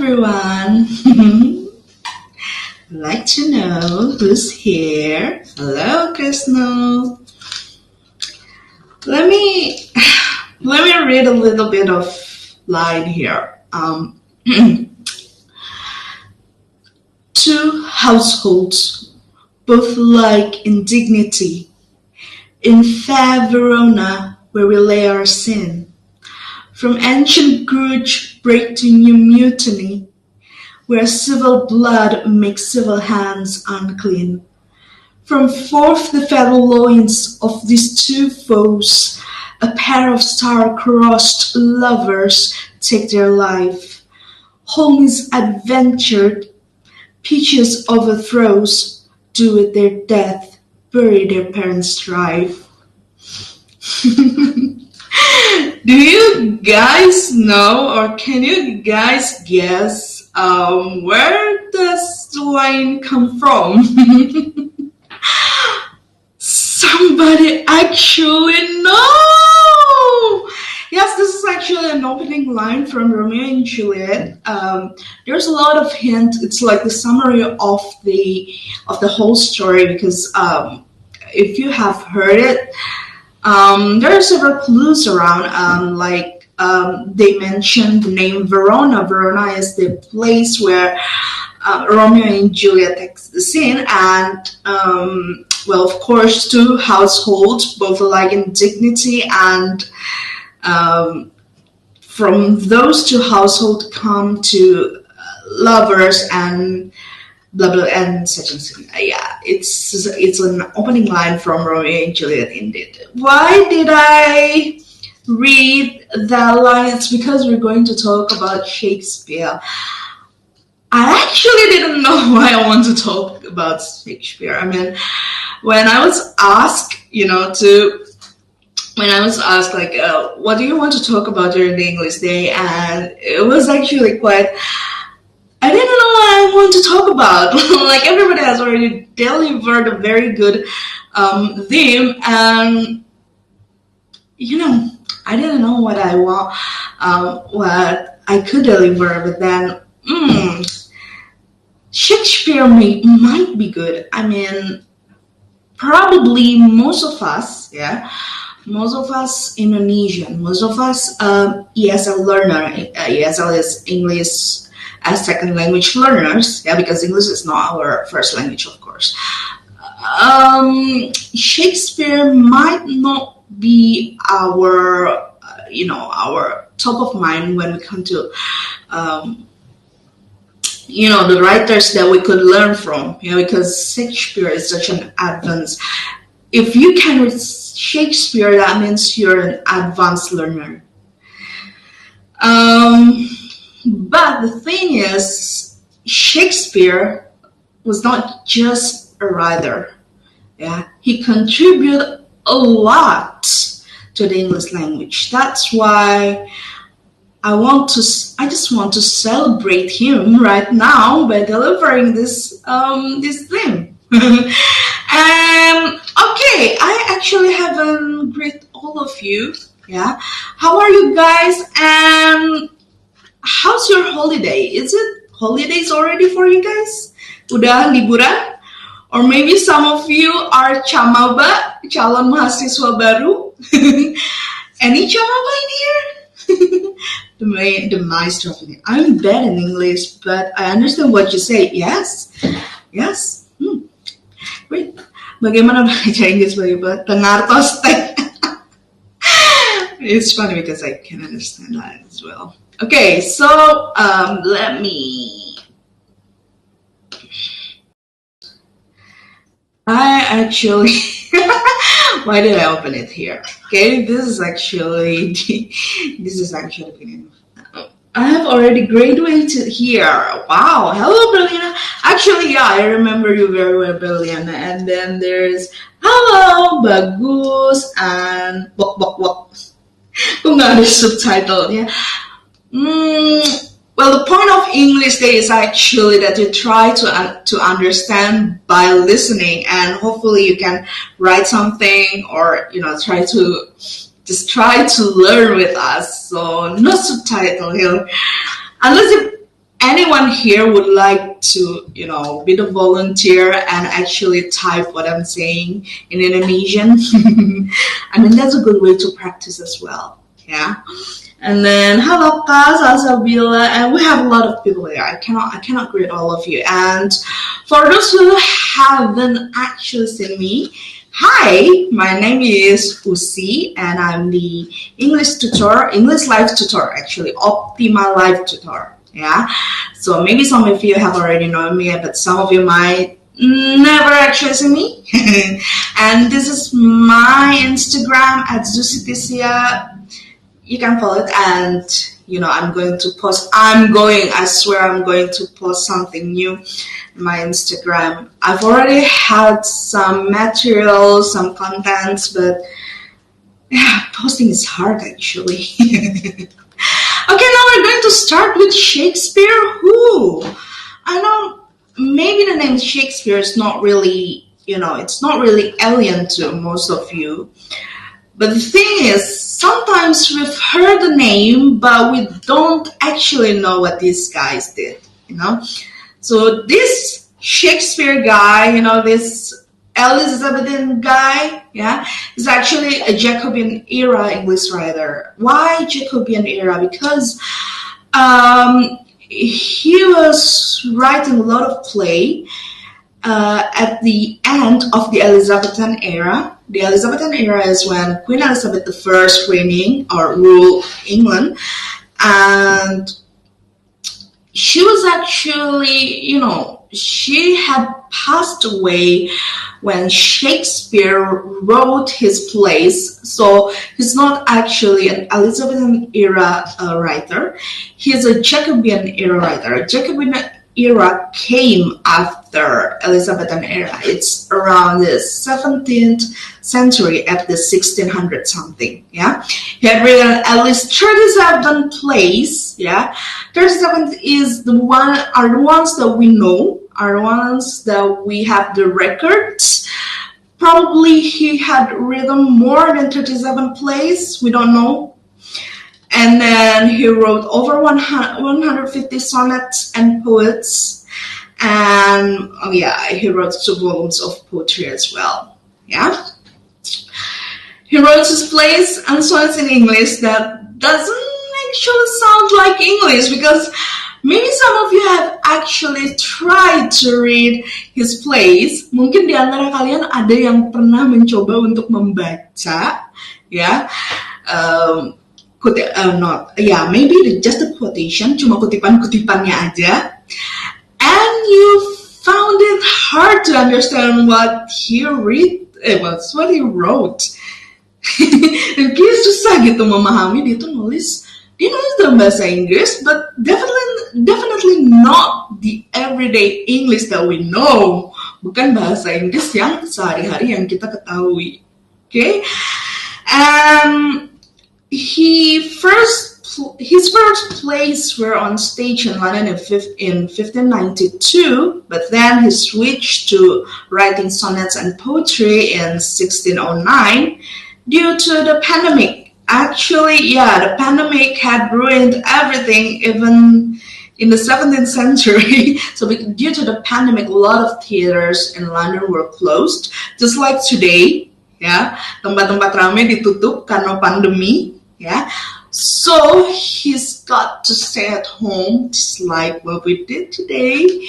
everyone. Like to know who's here? Hello, Krishna. Let me let me read a little bit of line here. Two households, both alike in dignity, in fair Verona, where we lay our sin. From ancient grudge break to new mutiny, where civil blood makes civil hands unclean. From forth the fatal loins of these two foes, a pair of star-crossed lovers take their life. Home is adventured, Peaches overthrows, do with their death, bury their parents' strife. Do you guys know, or can you guys guess where does the line come from? Somebody actually know! Yes, this is actually an opening line from Romeo and Juliet. There's a lot of hint. It's like the summary of the whole story because if you have heard it, there are several clues around. They mentioned the name Verona. Verona is the place where Romeo and Juliet takes the scene, and of course, two households, both alike in dignity, and from those two households come to lovers and blah blah and such and such. Yeah, it's an opening line from Romeo and Juliet indeed. Why did I read that line? It's because we're going to talk about Shakespeare. I actually didn't know why I want to talk about Shakespeare. I mean, when I was asked, what do you want to talk about during the English day? And it was actually quite, I didn't know what I want to talk about. Like everybody has already delivered a very good theme, and I didn't know what I want, what I could deliver. But then, Shakespeare might be good. I mean, probably most of us Indonesian, most of us ESL learner. ESL is English as second language learners, because English is not our first language, of course. Shakespeare might not be our top of mind when we come to the writers that we could learn from, because Shakespeare is such an advanced. If you can read Shakespeare, that means you're an advanced learner. But the thing is, Shakespeare was not just a writer. He contributed a lot to the English language. That's why I just want to celebrate him right now by delivering this theme. Okay, I actually haven't greeted all of you. How are you guys? And how's your holiday? Is it holidays already for you guys? Udah liburan? Or maybe some of you are camaba, calon mahasiswa baru. Any camaba in here? The maestro. I'm bad in English, but I understand what you say. Yes. Wait, bagaimana bahasa Inggris bagi pengartos teh? It's funny because I can understand that as well. Okay, so let me. Why did I open it here? Okay, this is actually beginning. I have already graduated here. Wow, hello, Berlina. Actually, I remember you very well, Berlina. And then there's hello, bagus, and bok. Kung nggak ada subtitle, Well, the point of English Day is actually that you try to understand by listening, and hopefully you can write something or try to learn with us. So no subtitle here, unless anyone here would like to, be the volunteer and actually type what I'm saying in Indonesian, I mean, that's a good way to practice as well. Yeah. And then, hello, Kak, Salsabila, and we have a lot of people here. I cannot greet all of you. And for those who haven't actually seen me, hi, my name is Usi, and I'm the English live tutor, actually, Optima live tutor. Yeah, so maybe some of you have already known me, but some of you might never actually see me. And this is my Instagram at Zusitisia. You can follow it, and I swear I'm going to post something new in my Instagram. I've already had some materials, some contents, but yeah, posting is hard actually. Okay, now we're going to start with Shakespeare. Who? I know maybe the name Shakespeare is not really, it's not really alien to most of you. But the thing is, sometimes we've heard the name, but we don't actually know what these guys did, So this Shakespeare guy, this Elizabethan guy, is actually a Jacobean era English writer. Why Jacobean era? Because he was writing a lot of play at the end of the Elizabethan era. The Elizabethan era is when Queen Elizabeth I reigning or ruled England, and she was actually, she had passed away when Shakespeare wrote his plays. So he's not actually an Elizabethan era writer. He's a Jacobean era writer. Jacobean era came after Elizabethan era. It's around the 17th century at the 1600 something. Yeah, he had written at least 37 plays. Yeah, 37 are the ones that we know, are the ones that we have the records. Probably he had written more than 37 plays. We don't know. And then he wrote over 150 sonnets and poets. And he wrote 2 volumes of poetry as well. Yeah. He wrote his plays and sonnets in English that doesn't actually sound like English, because maybe some of you have actually tried to read his plays. Mungkin di antara kalian ada yang pernah mencoba untuk membaca, ya. Maybe just a quotation, cuma kutipan-kutipannya aja, and you found it hard to understand what he wrote. Dan kayak susah gitu memahami, dia nulis dalam bahasa Inggris, but definitely not the everyday English that we know, bukan bahasa Inggris yang sehari-hari yang kita ketahui. Okay, his first plays were on stage in London in 1592, but then he switched to writing sonnets and poetry in 1609 due to the pandemic. Actually, the pandemic had ruined everything, even in the 17th century. So due to the pandemic, a lot of theaters in London were closed, just like today. Tempat-tempat ramai ditutup karena pandemi. So he's got to stay at home, just like what we did today.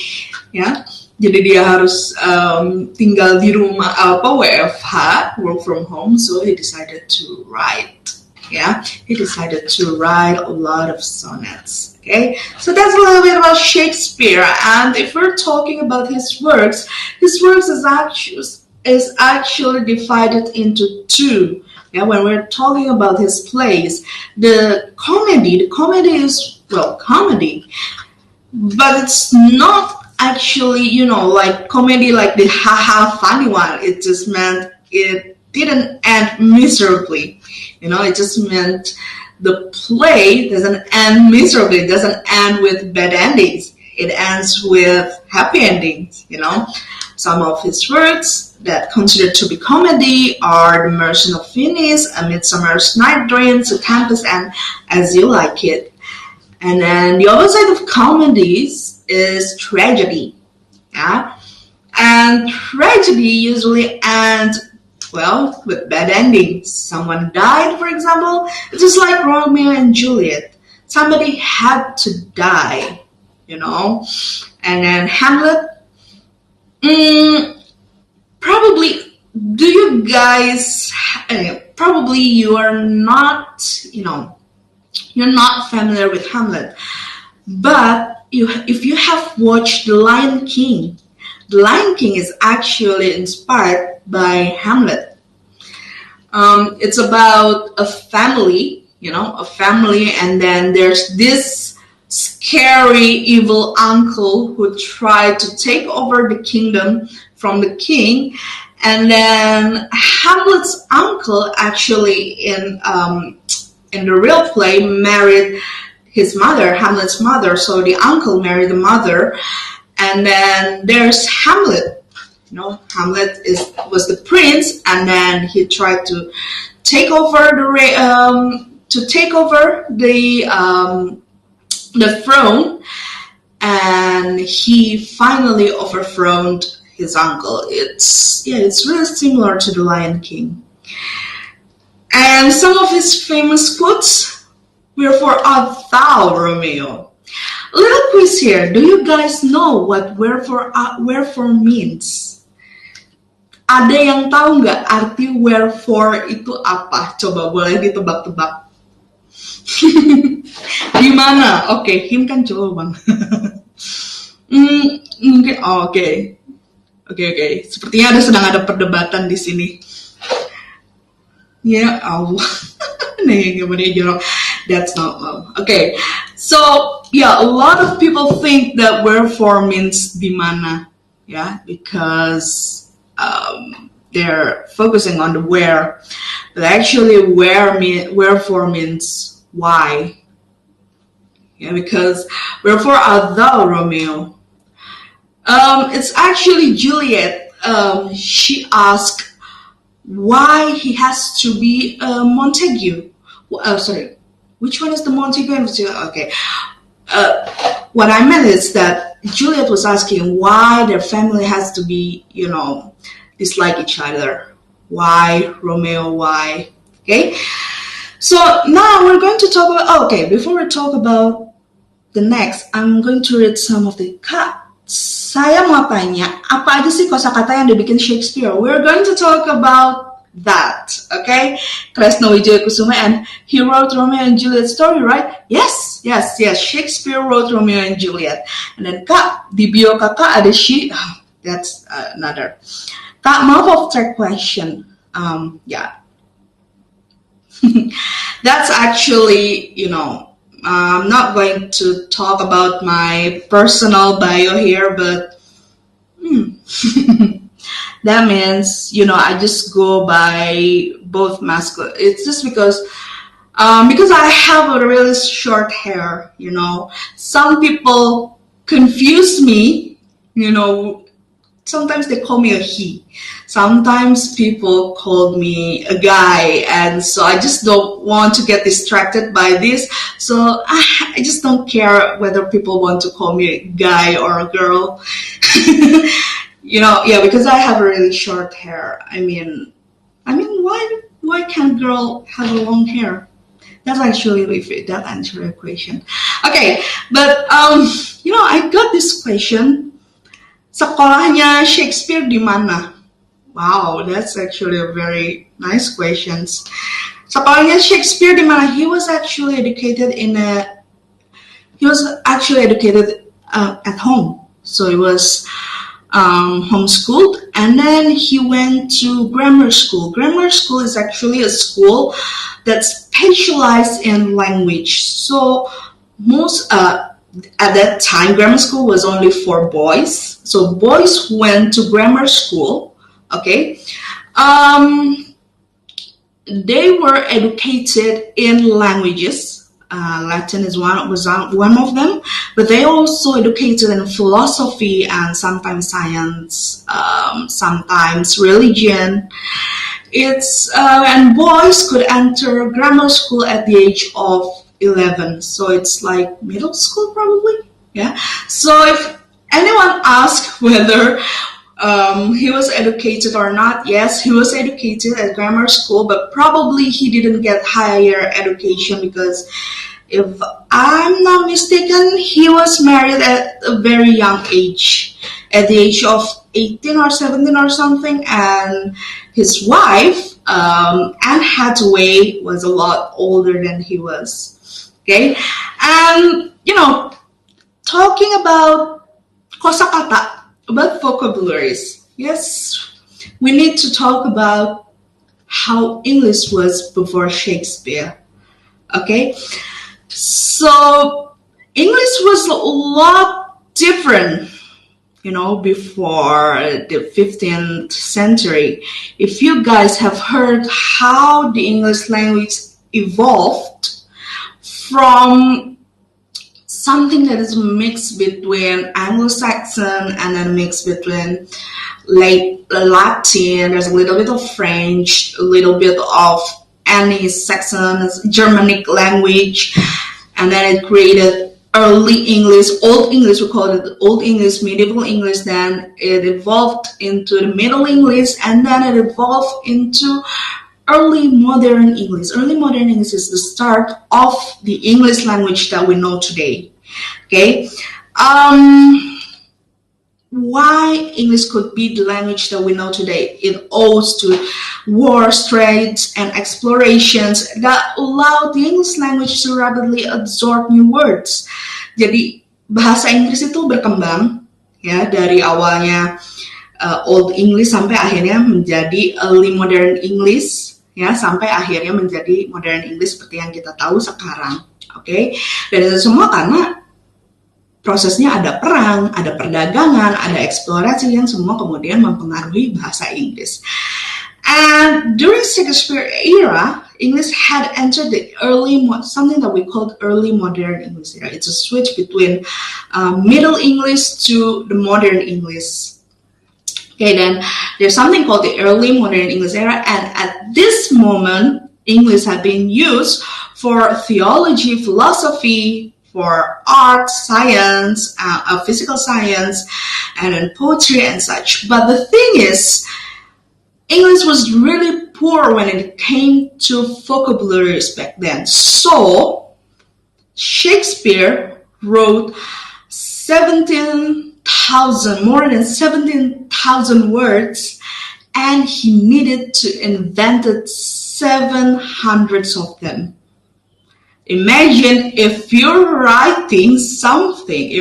Jadi dia harus tinggal di rumah, WFH, work from home. So he decided to write. He decided to write a lot of sonnets. Okay, so that's a little bit about Shakespeare. And if we're talking about his works is actually divided into 2. When we're talking about his plays, the comedy is, comedy, but it's not actually, like comedy like the haha funny one. It just meant it didn't end miserably. It just meant the play doesn't end miserably. It doesn't end with bad endings. It ends with happy endings, Some of his works that considered to be comedy are The Merchant of Venice, A Midsummer's Night Dream, A Tempest, and As You Like It. And then the other side of comedies is tragedy. Yeah. And tragedy usually ends, well, with bad endings. Someone died, for example. It's just like Romeo and Juliet. Somebody had to die, you know. And then Hamlet, probably, do you guys, probably you are not, you're not familiar with Hamlet. But if you have watched The Lion King is actually inspired by Hamlet. It's about a family, and then there's this scary, evil uncle who tried to take over the kingdom from the king. And then Hamlet's uncle actually in the real play married his mother, Hamlet's mother. So the uncle married the mother. And then there's Hamlet. Hamlet was the prince, and then he tried to take over the throne, and he finally overthrown his uncle. It's really similar to The Lion King. And some of his famous quotes: "Wherefore art thou, Romeo?" A little quiz here. Do you guys know what wherefore means? Ada yang tahu nggak arti wherefore itu apa? Coba boleh ditebak-tebak. Di mana? Oke, Him kan coba bang. Mungkin, oke. Sepertinya sedang ada perdebatan di sini. Ya Allah. Nih, gimana jorok. That's not love. Okay, so yeah, a lot of people think that wherefore means di mana, yeah, because they're focusing on the where, but actually wherefore means why. Yeah, because wherefore art thou, Romeo? It's actually Juliet. She asked why he has to be Montague. Sorry. Which one is the Montague? Okay. What I meant is that Juliet was asking why their family has to be, dislike each other. Why, Romeo, why? Okay. So now we're going to talk about, before we talk about the next, I'm going to read some of the saya mau tanya, apa aja sih kosakata yang dibikin Shakespeare? We're going to talk about that, okay? Kresna Wijaya Kusuma, and he wrote Romeo and Juliet story, right? Yes. Shakespeare wrote Romeo and Juliet. And then Kak, di bio kakak ada she. That's another. Kak, maaf of track question. Yeah. That's actually, I'm not going to talk about my personal bio here, but that means, I just go by both masculine. It's just because I have a really short hair, Some people confuse me, sometimes they call me a he. Sometimes people call me a guy, and so I just don't want to get distracted by this. So I just don't care whether people want to call me a guy or a girl. Because I have really short hair. I mean, why can't girl have a long hair? That's actually that answer your question. Okay, but I got this question. Sekolahnya Shakespeare di mana? Wow, that's actually a very nice question. Sekolahnya Shakespeare di mana? He was actually educated at home. So he was homeschooled, and then he went to grammar school. Grammar school is actually a school that's specialized in language. So at that time, grammar school was only for boys. So boys went to grammar school. Okay, they were educated in languages. Latin was one of them, but they also educated in philosophy and sometimes science, sometimes religion. And boys could enter grammar school at the age of 11. So it's like middle school probably. Yeah. So if anyone asks whether he was educated or not, yes, he was educated at grammar school, but probably he didn't get higher education because if I'm not mistaken, he was married at a very young age, at the age of 18 or 17 or something, and his wife, Anne Hathaway, was a lot older than he was. Okay, and talking about kosakata, about vocabularies, yes, we need to talk about how English was before Shakespeare. Okay, so English was a lot different, before the 15th century. If you guys have heard how the English language evolved from something that is mixed between Anglo-Saxon and then mixed between like Latin, there's a little bit of French, a little bit of any Saxon, Germanic language, and then it created early English, Old English, we call it Old English, Medieval English, then it evolved into the Middle English, and then it evolved into Early Modern English. Early Modern English is the start of the English language that we know today. Okay? Why English could be the language that we know today? It owes to wars, trades, and explorations that allowed the English language to rapidly absorb new words. Jadi bahasa Inggris itu berkembang ya dari awalnya Old English sampai akhirnya menjadi Early Modern English ya sampai akhirnya menjadi Modern English seperti yang kita tahu sekarang. Oke? Dan itu semua karena prosesnya ada perang, ada perdagangan, ada eksplorasi yang semua kemudian mempengaruhi bahasa Inggris. And during Shakespeare era, English had entered the something that we called early modern English era. It's a switch between Middle English to the modern English. Okay, then there's something called the early modern English era, and at this moment, English had been used for theology, philosophy, for art, science, physical science, and then poetry and such. But the thing is, English was really poor when it came to vocabularies back then. So, Shakespeare wrote more than 17,000 words, and he needed to invent 700 of them. Imagine if you're writing something,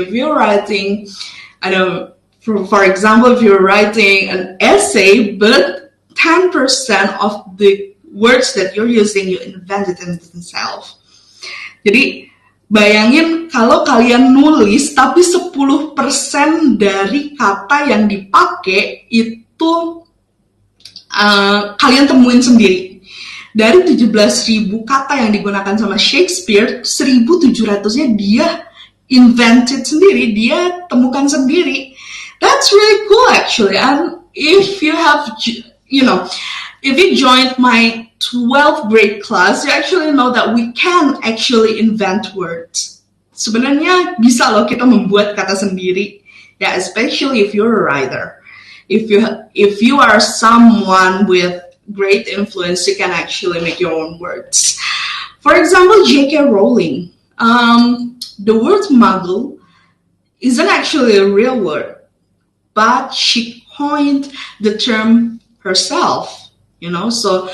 for example, if you're writing an essay, but 10% of the words that you're using, you invented them themselves. Jadi, bayangin kalau kalian nulis, tapi 10% dari kata yang dipakai itu kalian temuin sendiri. Dari 17.000 kata yang digunakan sama Shakespeare, 1.700-nya dia invented sendiri, dia temukan sendiri. That's really cool actually. And if you have, if you joined my 12th grade class, you actually know that we can actually invent words. Sebenarnya bisa loh kita membuat kata sendiri. Yeah, especially if you're a writer. If you are someone with great influence, you can actually make your own words. For example, J.K. Rowling. The word muggle isn't actually a real word, but she coined the term herself, So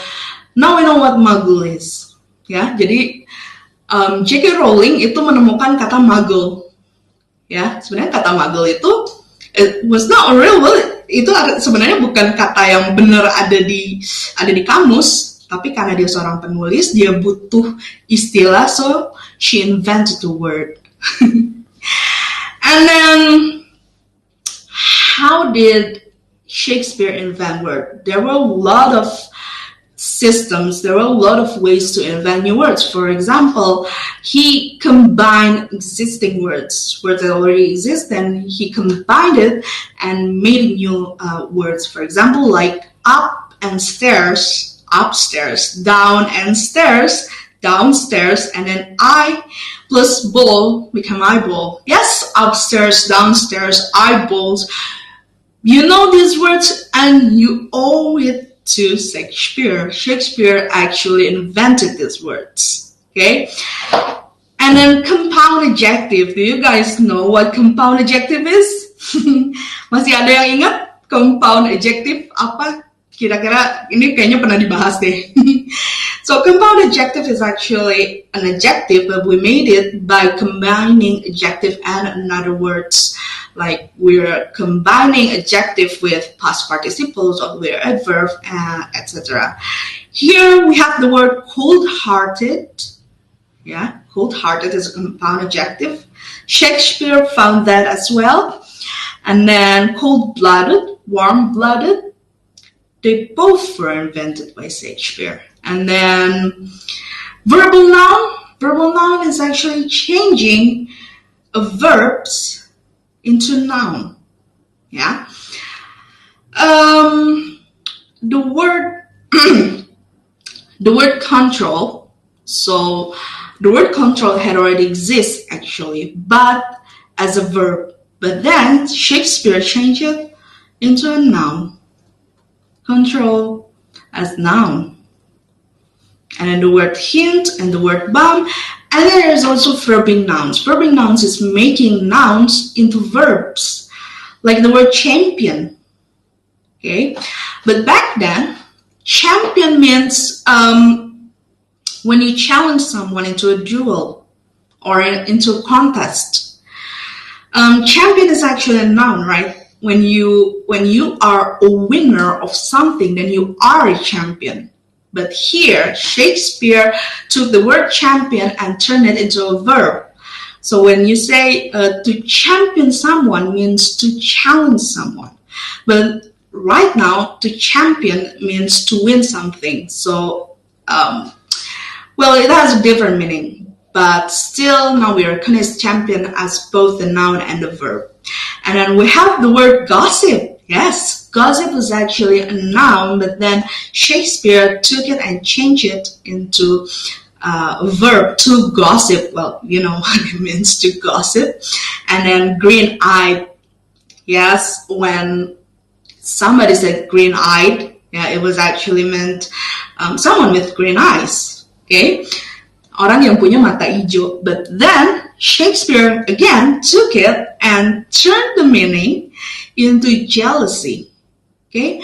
now we know what muggle is. Ya, jadi J.K. Rowling itu menemukan kata muggle. Ya, sebenarnya kata muggle itu it was not a real word. Itu sebenarnya bukan kata yang benar ada di kamus, tapi karena dia seorang penulis, dia butuh istilah, so she invented the word. And then, how did Shakespeare invent word? There were a lot of systems, there were a lot of ways to invent new words. For example, he combined existing words that already exist, and he combined it and made new words. For example, like up and stairs, upstairs, down and stairs, downstairs, and then I plus bowl become eyeball. Yes, upstairs, downstairs, eyeballs. You know these words and you owe it to Shakespeare. Shakespeare actually invented these words. Okay? And then compound adjective. Do you guys know what compound adjective is? Masih ada yang ingat compound adjective apa? Kira-kira ini kayaknya pernah dibahas deh. So compound adjective is actually an adjective, but we made it by combining adjective and another words. Like we're combining adjective with past participles or we're adverb, etc. Here we have the word cold-hearted. Yeah, cold-hearted is a compound adjective. Shakespeare found that as well. And then cold-blooded, warm-blooded. They both were invented by Shakespeare. And then verbal noun. Verbal noun is actually changing verbs into noun. Yeah. The word the word control. So the word control had already exists actually, but as a verb. But then Shakespeare changed it into a noun. Control as noun. And then the word hint and the word bomb. And then there's also verbing nouns. Verbing nouns is making nouns into verbs. Like the word champion. Okay. But back then, champion means when you challenge someone into a duel or into a contest. Champion is actually a noun, right? When you are a winner of something, then you are a champion. But here, Shakespeare took the word champion and turned it into a verb. So when you say to champion someone means to challenge someone. But right now, to champion means to win something. So, well, it has a different meaning. But still, now we recognize champion as both a noun and a verb. And then we have the word gossip. Yes, gossip was actually a noun, but then Shakespeare took it and changed it into a verb to gossip. Well, you know what it means to gossip. And then green-eyed. Yes, when somebody said green-eyed, yeah, it was actually meant someone with green eyes. Okay, orang yang punya mata hijau. But then Shakespeare again took it and turned the meaning into jealousy. Okay,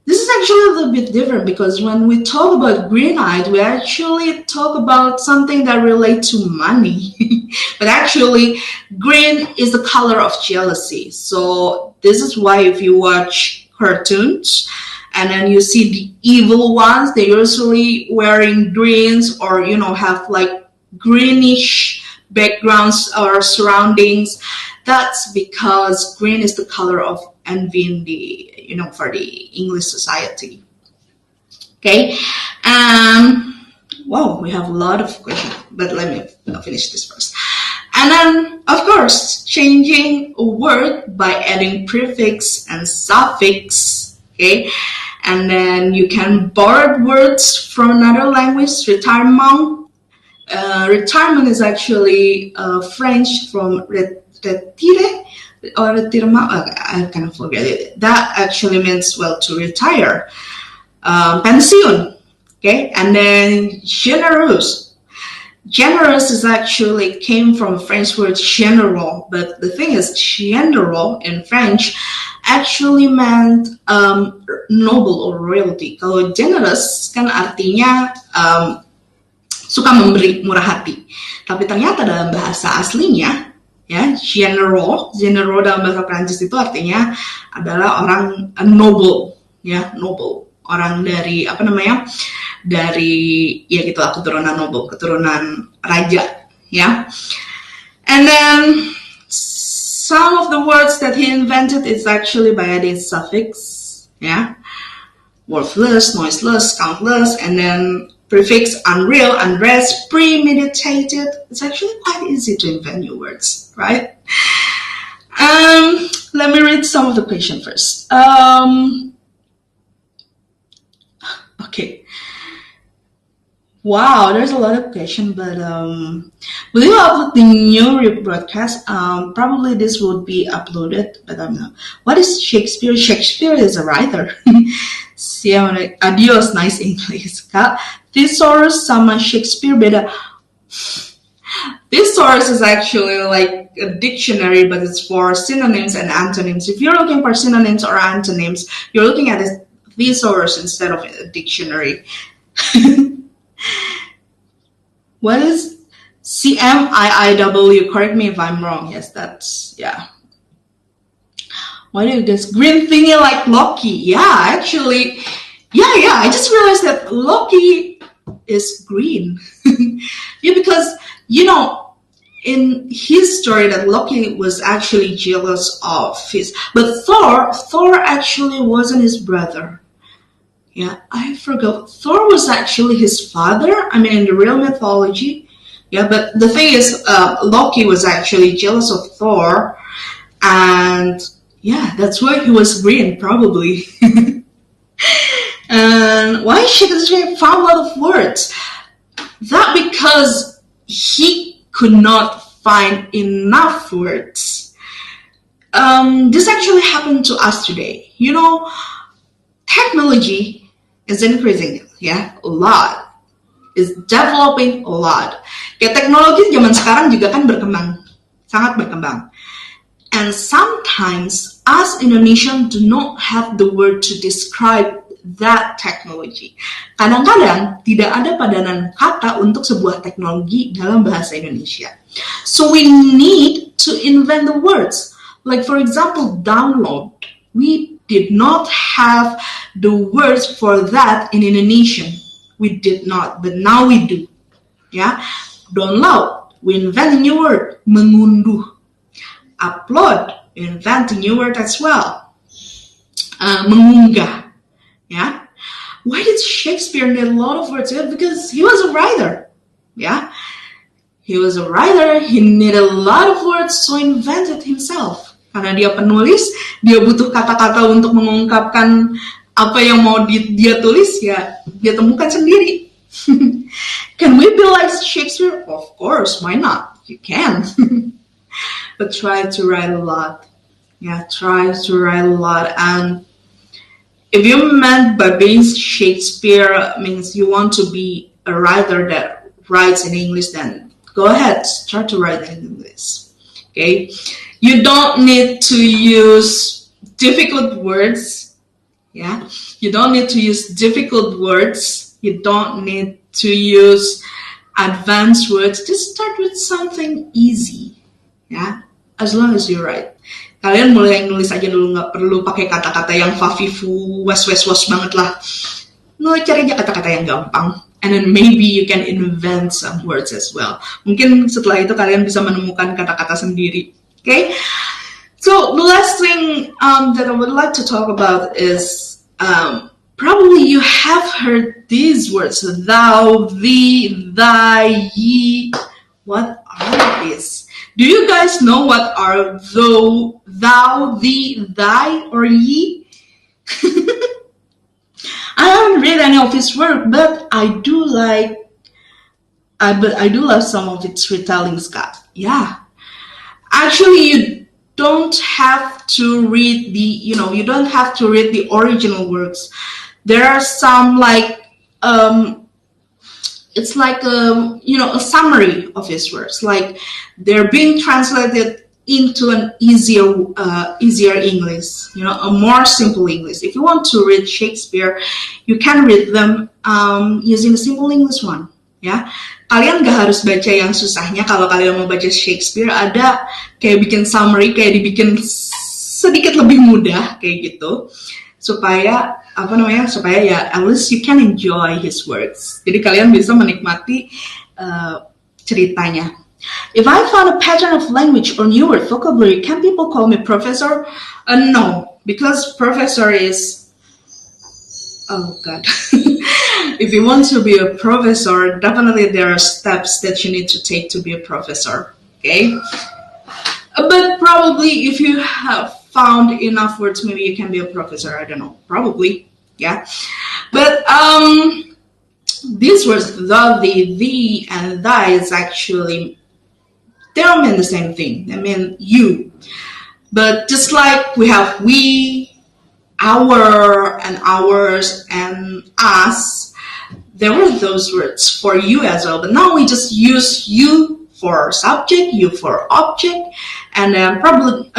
this is actually a little bit different because when we talk about green-eyed, we actually talk about something that relates to money. But actually, green is the color of jealousy. So this is why if you watch cartoons and then you see the evil ones, they're usually wearing greens or, you know, have like greenish backgrounds or surroundings. That's because green is the color of envy in the, you know, for the English society. Okay. Wow, we have a lot of questions, but let me finish this first. And then, of course, changing a word by adding prefix and suffix. Okay. And then you can borrow words from another language. Retirement. Retirement is actually French from retire or retirement. I kind of forget it. That actually means, well, to retire. Pensión. Okay. And then generous. Generous is actually came from French word general, but the thing is general in French actually meant noble or royalty. Kalau generous kan artinya suka memberi, murah hati. Tapi ternyata dalam bahasa aslinya, ya, general dalam bahasa Prancis itu artinya adalah orang noble, ya, noble. Orang dari dari ya gitu lah, keturunan noble, keturunan raja, ya. And then some of the words that he invented is actually by adding suffix, yeah, worthless, noiseless, countless, and then prefix unreal, unrest, premeditated. It's actually quite easy to invent new words, right? Let me read some of the question first. Okay. Wow, there's a lot of question, but will you upload the new rebroadcast? Probably this would be uploaded, but what is Shakespeare? Shakespeare is a writer. Siapa? Adios, nice English. Kak, thesaurus sama Shakespeare beda. Thesaurus is actually like a dictionary, but it's for synonyms and antonyms. If you're looking for synonyms or antonyms, you're looking at a thesaurus instead of a dictionary. What is CMIIW? Correct me if I'm wrong. Yes, that's, yeah. Why do you guess green thingy like Loki? Yeah, actually, yeah. I just realized that Loki is green. Yeah, because, in his story that Loki was actually jealous of but Thor actually wasn't his brother. Yeah, I forgot. Thor was actually his father. I mean, in the real mythology. Yeah, but the thing is, Loki was actually jealous of Thor, and yeah, that's why he was green, probably. And why Shakespeare found a lot of words? That because he could not find enough words. This actually happened to us today. Technology is increasing, a lot. Is developing a lot. Teknologi zaman sekarang juga kan berkembang, sangat berkembang. And sometimes us Indonesians do not have the word to describe that technology. Kadang-kadang tidak ada padanan kata untuk sebuah teknologi dalam bahasa Indonesia. So we need to invent the words. Like for example, download. We did not have the words for that in Indonesian. We did not, but now we do. Yeah, download. We invent a new word, mengunduh. Upload. We invent a new word as well. Mengunggah. Yeah. Why did Shakespeare need a lot of words? Because he was a writer. Yeah. He was a writer. He needed a lot of words, so he invented himself. Karena dia penulis, dia butuh kata-kata untuk mengungkapkan apa yang mau dia tulis, ya dia temukan sendiri. Can we be like Shakespeare? Of course, why not? You can. But try to write a lot. Yeah, try to write a lot. And if you meant by being Shakespeare means you want to be a writer that writes in English, then go ahead, start to write in English. Okay? You don't need to use difficult words. Yeah, you don't need to use difficult words. You don't need to use advanced words. Just start with something easy. Yeah, as long as you write. Kalian mulai nulis aja dulu, nggak perlu pakai kata-kata yang fafifu, was banget lah. Cari aja kata-kata yang gampang. And then maybe you can invent some words as well. Mungkin setelah itu kalian bisa menemukan kata-kata sendiri. Okay, so the last thing that I would like to talk about is probably you have heard these words: thou, thee, thy, ye. What are these? Do you guys know what are thou, thee, thy, or ye? I haven't read any of his work, but I do love some of its retellings, Scott. Yeah. Actually, you don't have to read the original works. There are some it's like a summary of his works. Like they're being translated into an easier English, a more simple English. If you want to read Shakespeare, you can read them using a simple English one. Ya, kalian gak harus baca yang susahnya. Kalau kalian mau baca Shakespeare, ada kayak bikin summary, kayak dibikin sedikit lebih mudah kayak gitu, supaya ya at least you can enjoy his works. Jadi kalian bisa menikmati ceritanya. If I found a pattern of language or new word vocabulary, can people call me professor? No, because professor is, oh God. If you want to be a professor, definitely there are steps that you need to take to be a professor, okay? But probably if you have found enough words, maybe you can be a professor, I don't know, probably, yeah. But these words, the, thee, and thy is actually, they don't mean the same thing. They mean you. But just like we have we, our, and ours, and us, there were those words for you as well. But now we just use you for subject, you for object, and then probably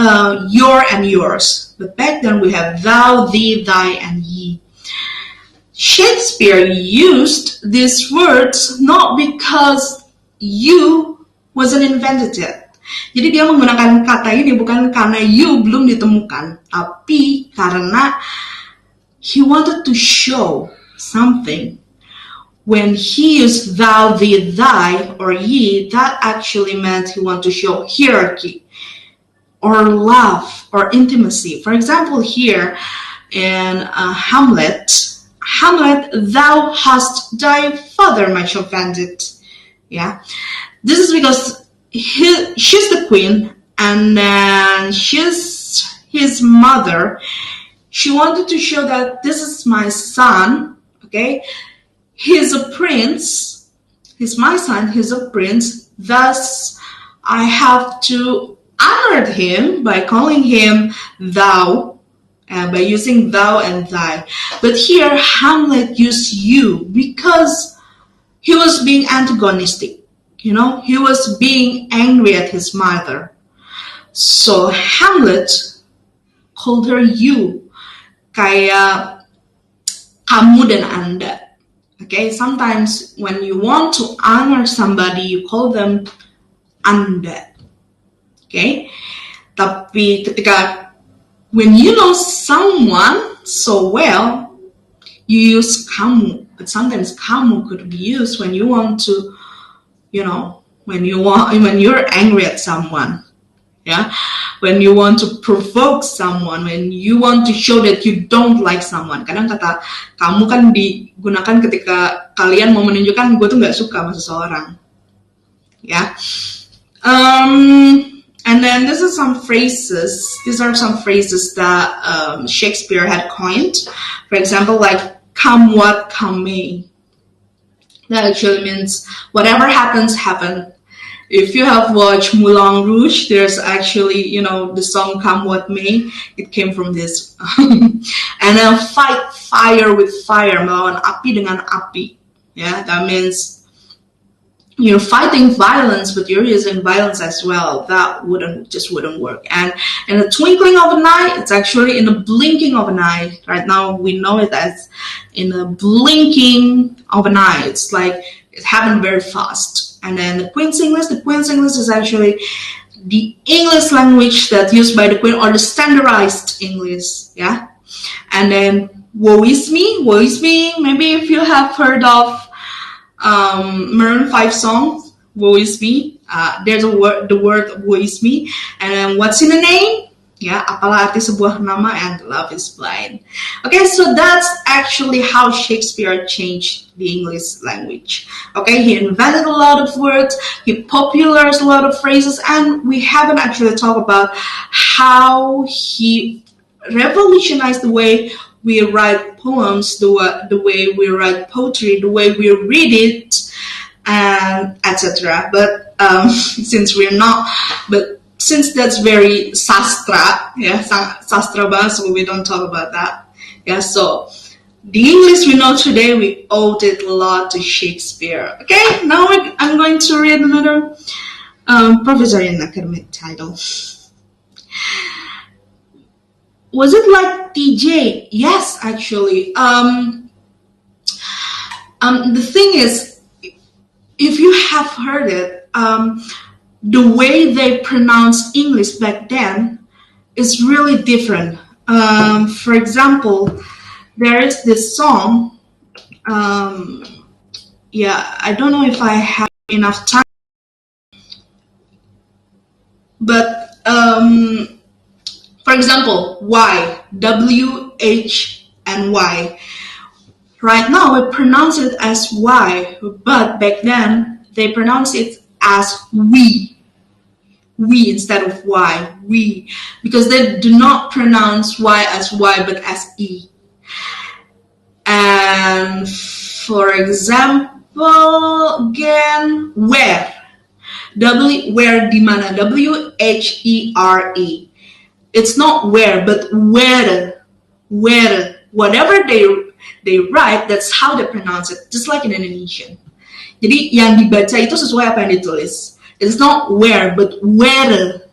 your and yours. But back then we have thou, thee, thy, and ye. Shakespeare used these words not because you wasn't invented yet. Jadi dia menggunakan kata ini bukan karena you belum ditemukan, tapi karena he wanted to show something. When he used thou, thee, thy, or ye, that actually meant he wanted to show hierarchy, or love, or intimacy. For example, here in Hamlet, thou hast thy father much offended. Yeah, this is because she's the queen, and then she's his mother. She wanted to show that this is my son, okay? He's a prince. He's my son. He's a prince. Thus, I have to honor him by calling him thou, by using thou and thy. But here, Hamlet used you because he was being antagonistic. You know, he was being angry at his mother. So Hamlet called her you, kayak kamu dan anda. Okay, sometimes when you want to honor somebody, you call them anda. Okay, tapi ketika when you know someone so well, you use kamu. But sometimes kamu could be used when you want to, you know, when you're angry at someone. Yeah, when you want to provoke someone, when you want to show that you don't like someone. Kadang kata kamu kan digunakan ketika kalian mau menunjukkan gue tuh nggak suka sama seseorang. Yeah. And then these are some phrases that Shakespeare had coined. For example, like come what come may. That actually means whatever happens, happen. If you have watched Moulin Rouge, there's actually, you know, the song Come What May. It came from this. And then fight fire with fire. Melawan api dengan api. Yeah, that means you're fighting violence, but you're using violence as well. That wouldn't work. And in the twinkling of an eye, it's actually in the blinking of an eye. Right now, we know it as in the blinking of an eye. It's like it happened very fast. And then the Queen's English is actually the English language that's used by the Queen, or the standardized English, yeah. And then woe is me. Maybe if you have heard of Maroon 5 song, woe is me. There's the word woe is me. And then what's in the name? Yeah, apalah arti sebuah nama, and love is blind. Okay, so that's actually how Shakespeare changed the English language. Okay, he invented a lot of words, he popularized a lot of phrases, and we haven't actually talked about how he revolutionized the way we write poems, the way we write poetry, the way we read it, and etc. But since that's very sastra, yeah, sastra banget, so we don't talk about that. Yeah, so the English we know today, we owed it a lot to Shakespeare. Okay, now I'm going to read another Professor in academic title. Was it like TJ? Yes, actually. The thing is, if you have heard it, the way they pronounce English back then is really different. For example, there is this song. I don't know if I have enough time, but for example, Y, W, H, and Y. Right now, we pronounce it as Y, but back then, they pronounce it as we instead of Y, we, because they do not pronounce Y as Y, but as E. And For example, again, where. Where di mana? WHERE. It's not where, but where. Where. Whatever they write, that's how they pronounce it. Just like in Indonesian. Jadi yang dibaca itu sesuai apa yang ditulis. It's not where, but where.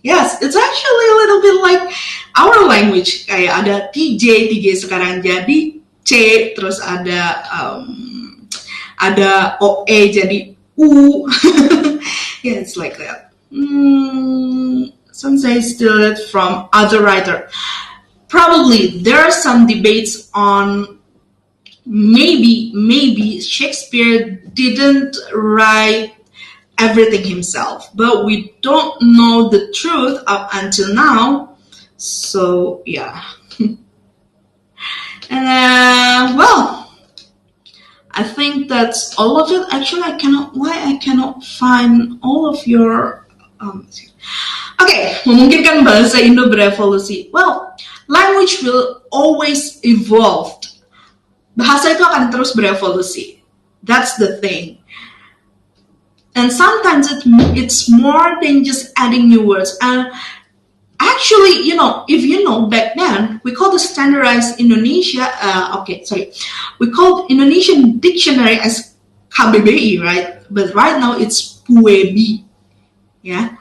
Yes, it's actually a little bit like our language. Kayak ada TJ sekarang jadi C, terus ada OE jadi U. Yeah, it's like that. Sensei steal it from other writer. Probably there are some debates on maybe Shakespeare didn't write everything himself, but we don't know the truth up until now. So yeah. And well, I think that's all of it. Actually, I cannot find all of your memungkinkan bahasa Indo berevolusi. Well, language will always evolve. Bahasa itu akan terus berevolusi. That's the thing. And sometimes it's more than just adding new words. And actually, if you know, back then, we called the standardized Indonesia, we called Indonesian dictionary as KBBI, right? But right now it's PUEBI, yeah?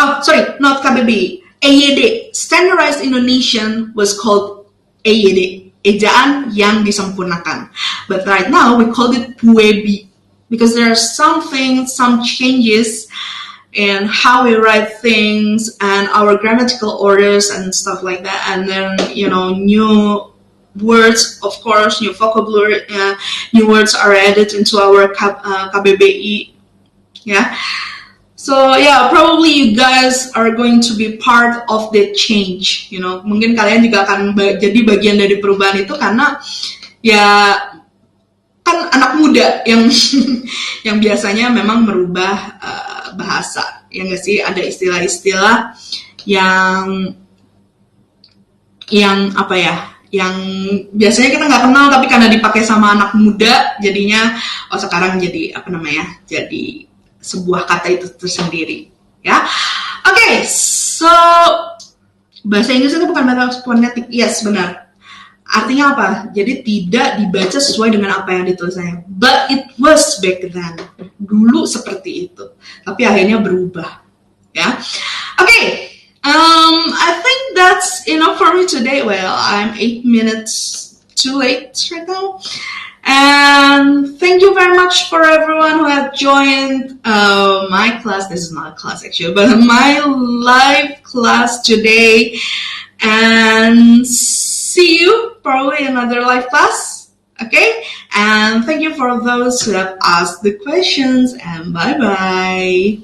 Oh, sorry, not KBBI, EYD. Standardized Indonesian was called EYD, ejaan yang disempurnakan. But right now we called it PUEBI because there are some changes in how we write things and our grammatical orders and stuff like that. And then, new words, of course, new vocabulary, new words are added into our KBBI. Yeah. So yeah, probably you guys are going to be part of the change. Mungkin kalian juga akan jadi bagian dari perubahan itu karena ya kan anak muda yang biasanya memang merubah bahasa. Ya nggak sih, ada istilah-istilah yang apa ya? Yang biasanya kita nggak kenal tapi karena dipakai sama anak muda jadinya sekarang jadi jadi sebuah kata itu tersendiri, ya. Oke, so bahasa Inggris itu bukan bahasa fonetik, yes, benar. Artinya apa? Jadi tidak dibaca sesuai dengan apa yang ditulisnya. But it was back then. Dulu seperti itu, tapi akhirnya berubah, ya. Oke, I think that's enough for me today. Well, I'm 8 minutes too late right now. And thank you very much for everyone who have joined my class. This is not a class actually, but my live class today. And see you probably in another live class. Okay? And thank you for those who have asked the questions. And bye-bye.